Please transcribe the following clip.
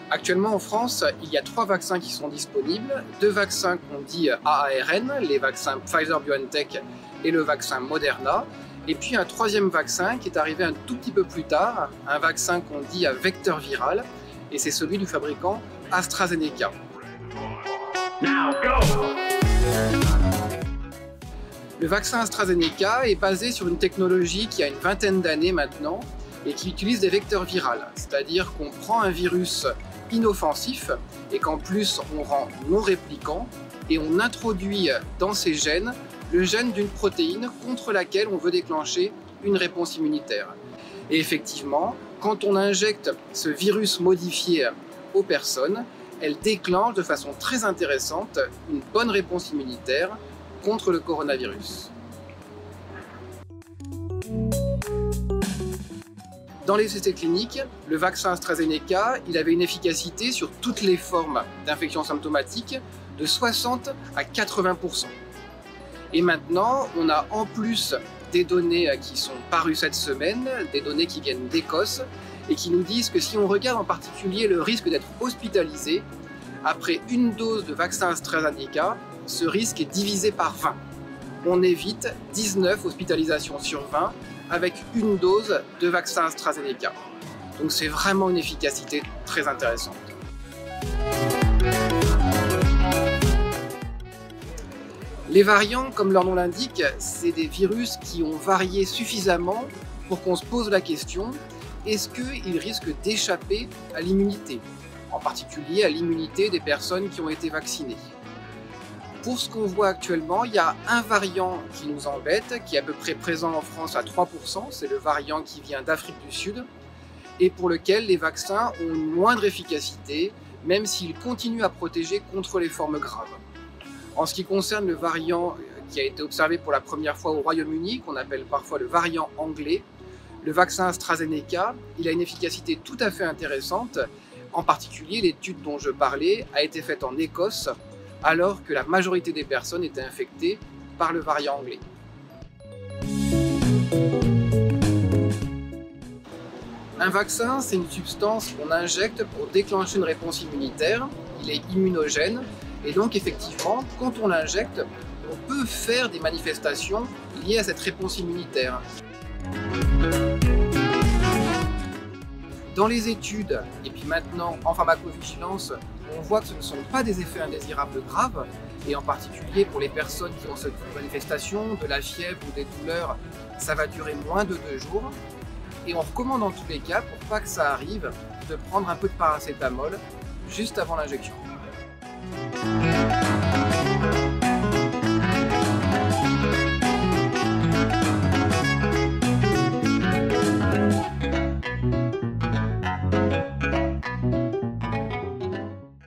Actuellement en France, il y a 3 vaccins qui sont disponibles, 2 vaccins qu'on dit AARN, les vaccins Pfizer-BioNTech et le vaccin Moderna, et puis un 3e vaccin qui est arrivé un tout petit peu plus tard, un vaccin qu'on dit à vecteur viral, et c'est celui du fabricant AstraZeneca. Le vaccin AstraZeneca est basé sur une technologie qui a une vingtaine d'années maintenant et qui utilise des vecteurs viraux, c'est-à-dire qu'on prend un virus inoffensif et qu'en plus on rend non répliquant et on introduit dans ces gènes le gène d'une protéine contre laquelle on veut déclencher une réponse immunitaire. Et effectivement, quand on injecte ce virus modifié aux personnes, elles déclenchent de façon très intéressante une bonne réponse immunitaire contre le coronavirus. Dans les essais cliniques, le vaccin AstraZeneca, il avait une efficacité sur toutes les formes d'infection symptomatique de 60 à 80%. Et maintenant, on a en plus des données qui sont parues cette semaine, des données qui viennent d'Écosse, et qui nous disent que si on regarde en particulier le risque d'être hospitalisé, après une dose de vaccin AstraZeneca, ce risque est divisé par 20. On évite 19 hospitalisations sur 20 avec une dose de vaccin AstraZeneca. Donc c'est vraiment une efficacité très intéressante. Les variants, comme leur nom l'indique, c'est des virus qui ont varié suffisamment pour qu'on se pose la question, est-ce qu'ils risquent d'échapper à l'immunité, en particulier à l'immunité des personnes qui ont été vaccinées? Pour ce qu'on voit actuellement, il y a un variant qui nous embête, qui est à peu près présent en France à 3%, c'est le variant qui vient d'Afrique du Sud, et pour lequel les vaccins ont une moindre efficacité, même s'ils continuent à protéger contre les formes graves. En ce qui concerne le variant qui a été observé pour la première fois au Royaume-Uni, qu'on appelle parfois le variant anglais, le vaccin AstraZeneca, il a une efficacité tout à fait intéressante. En particulier, l'étude dont je parlais a été faite en Écosse, alors que la majorité des personnes étaient infectées par le variant anglais. Un vaccin, c'est une substance qu'on injecte pour déclencher une réponse immunitaire. Il est immunogène et donc effectivement, quand on l'injecte, on peut faire des manifestations liées à cette réponse immunitaire. Dans les études, et puis maintenant en pharmacovigilance, on voit que ce ne sont pas des effets indésirables graves, et en particulier pour les personnes qui ont cette manifestation, de la fièvre ou des douleurs, ça va durer moins de 2 jours. Et on recommande en tous les cas, pour pas que ça arrive, de prendre un peu de paracétamol juste avant l'injection.